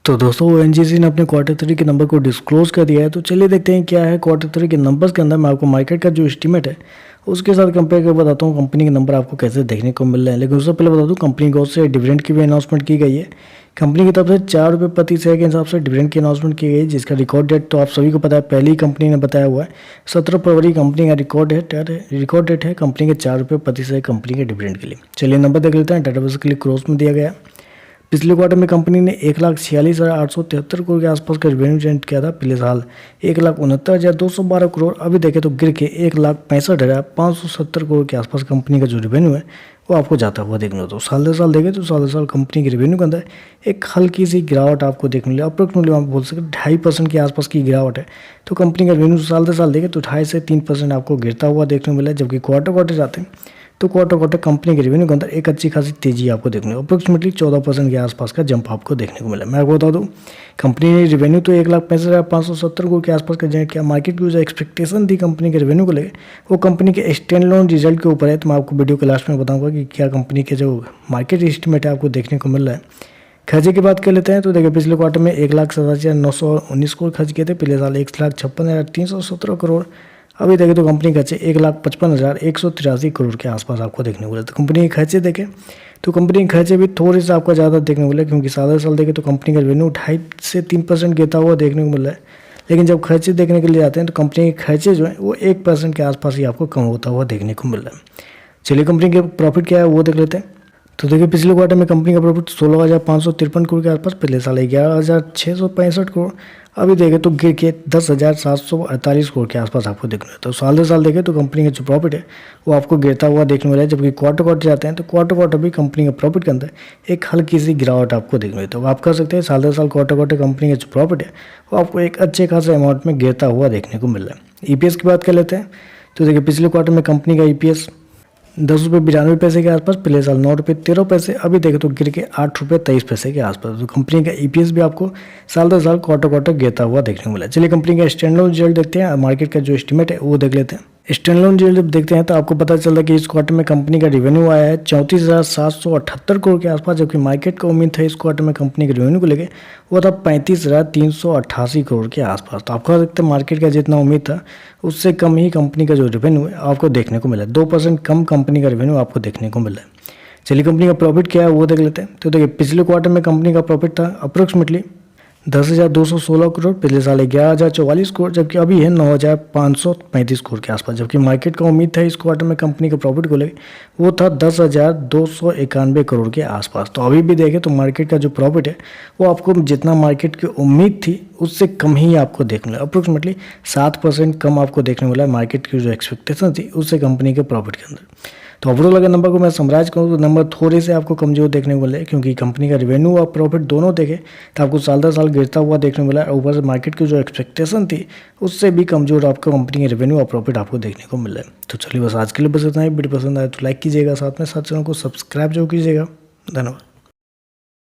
तो दोस्तों ओएनजीसी ने अपने क्वार्टर थ्री के नंबर को डिस्क्लोज कर दिया है। तो चलिए देखते हैं क्या है क्वार्टर थ्री के नंबर्स के अंदर। मैं आपको मार्केट का जो एस्टीमेट है उसके साथ कंपेयर कर बताता हूँ कंपनी के नंबर आपको कैसे देखने को मिल रहे हैं। लेकिन उससे पहले बता दूँ कंपनी की ओर से डिविडेंड की भी अनाउंसमेंट की गई है। कंपनी की तरफ से 4 रुपये प्रति शेयर के हिसाब से डिविडेंड की अनाउंसमेंट की गई, जिसका रिकॉर्ड डेट तो आप सभी को पता है, पहले ही कंपनी ने बताया हुआ है 17 फरवरी कंपनी का रिकॉर्ड डेट है कंपनी के 4 रुपये प्रति शेयर कंपनी के डिविडेंड के लिए। चलिए नंबर देख लेते हैं। डाटा बेसिकली क्रॉस में दिया गया है। पिछले क्वार्टर में कंपनी ने 1,46,873 करोड़ के आसपास का रेवेन्यू जनरेट किया था। पिछले साल 1,69,212 करोड़, अभी देखें तो गिर के 1,65,570 करोड़ के आसपास कंपनी का जो रेवेन्यू है वो आपको जाता हुआ देखने को। तो साल दर साल देखें तो साल दर साल कंपनी के रेवेन्यू के अंदर एक हल्की सी गिरावट आपको देखने मिली। अप्रोक्सीमेटली आप बोल सकते 2.5% के आसपास की गिरावट है। तो कंपनी का रेवेन्यू साल दर साल देखें तो 2.5 से 3% आपको गिरता हुआ देखने को मिला है। जबकि क्वार्टर जाते हैं तो क्वार्टर कंपनी के रेवेन्यू के अंदर एक अच्छी खासी तेजी आपको देखने को, अप्रोक्सीमेटली 14% के आसपास का जंप आपको देखने को मिला। मैं आपको बता दूं कंपनी ने रेवेन्यू तो 1,65,570 करोड़ के आसपास का जनरेट किया। मार्केट की जो एक्सपेक्टेशन थी कंपनी के रेवेन्यू को लेकर वो कंपनी के स्टैंड लोन रिजल्ट के ऊपर है। तो मैं आपको वीडियो के लास्ट में बताऊँगा कि क्या कंपनी के जो मार्केट एस्टिमेट है आपको देखने को मिल रहा है। खर्चे की बात कर लेते हैं तो देखिए पिछले क्वार्टर में 1,87,919 करोड़ खर्च किए थे। पिछले साल 1,56,317 करोड़, अभी देखें तो कंपनी के खर्चे 1,55,183 करोड़ के आसपास आपको देखने को मिले। तो कंपनी के खर्चे देखें तो कंपनी के खर्चे भी थोड़े से आपको ज़्यादा देखने को मिले, क्योंकि साल साल देखें तो कंपनी का रेवेन्यू 2.5 से 3% गिरता हुआ देखने को मिल रहा है। लेकिन जब खर्चे देखने के लिए जाते हैं तो कंपनी के खर्चे जो है वो 1% के आसपास ही आपको कम होता हुआ देखने को मिल रहा है। चलिए कंपनी के प्रॉफिट क्या है वो देख लेते हैं। तो देखिए पिछले क्वार्टर में कंपनी का प्रॉफिट 16,553 करोड़ के आसपास, पिछले साल 11,665 करोड़, अभी देखें तो गिर के 10,748 करोड़ के आसपास आपको देखने को। तो साल दर साल देखें तो कंपनी का जो प्रॉफिट है वो आपको गिरता हुआ देखने मिला है। जबकि क्वार्टर जाते हैं तो क्वार्टर भी कंपनी के प्रॉफिट के अंदर एक हल्की सी गिरावट आपको देखने मिलती है। तो आप कर सकते हैं साल दर साल क्वार्टर कंपनी का जो प्रॉफिट है वो आपको एक अच्छे खासे अमाउंट में गिरता हुआ देखने को मिल रहा है। ईपीएस की बात कर लेते हैं तो देखिए पिछले क्वार्टर में कंपनी का ईपीएस 10.92 के आसपास, पिछले साल 9.13, अभी देखें तो गिर के 8.23 के आसपास। तो कंपनी का ईपीएस भी आपको साल दर साल क्वार्टर गिरता हुआ देखने को मिला। चलिए कंपनी का स्टैंड लोन रिजल्ट देखते हैं। मार्केट का जो एस्टीमेट है वो देख लेते हैं। स्टैंड लोन रिजल्ट जब देखते हैं तो आपको पता चलता है कि इस क्वार्टर में कंपनी का रेवेन्यू आया है 34,778 करोड़ के आसपास, जबकि मार्केट का उम्मीद था इस क्वार्टर में कंपनी के रेवेन्यू को लेकर वो था 35,388 करोड़ के आसपास। तो आप कह सकते हैं मार्केट का जितना उम्मीद था उससे कम ही कंपनी का जो रेवेन्यू है आपको देखने को मिला। 2% कम कंपनी का रेवेन्यू आपको देखने को मिला है। चलिए कंपनी का प्रॉफिट क्या है वो देख लेते हैं। तो देखिए पिछले क्वार्टर में कंपनी का प्रॉफिट था अप्रोक्सीमेटली 10,216 करोड़, पिछले साल 11,044 करोड़, जबकि अभी है 9,535 करोड़ के आसपास। जबकि मार्केट का उम्मीद था इस क्वार्टर में कंपनी के प्रॉफिट को लेकर वो था 10,291 करोड़ के आसपास। तो अभी भी देखें तो मार्केट का जो प्रॉफिट है वो आपको जितना मार्केट की उम्मीद थी उससे कम ही आपको देखने मिला। अप्रोक्सीमेटली 7% कम आपको देखने मिला मार्केट की जो एक्सपेक्टेशन थी उससे कंपनी के प्रॉफिट के अंदर। तो ओवरऑल अगर नंबर को मैं समराइज करूँ तो नंबर थोड़े से आपको कमजोर देखने को मिले, क्योंकि कंपनी का रेवेन्यू और प्रॉफिट दोनों देखें तो आपको साल दर साल गिरता हुआ देखने को मिला। और ऊपर से मार्केट की जो एक्सपेक्टेशन थी उससे भी कमजोर आपको कंपनी के रेवेन्यू और प्रॉफिट आपको देखने को मिला है। तो चलिए बस आज के लिए बस इतना ही। वीडियो पसंद आए तो लाइक कीजिएगा, साथ में साथ चैनल को सब्सक्राइब जरूर कीजिएगा। धन्यवाद।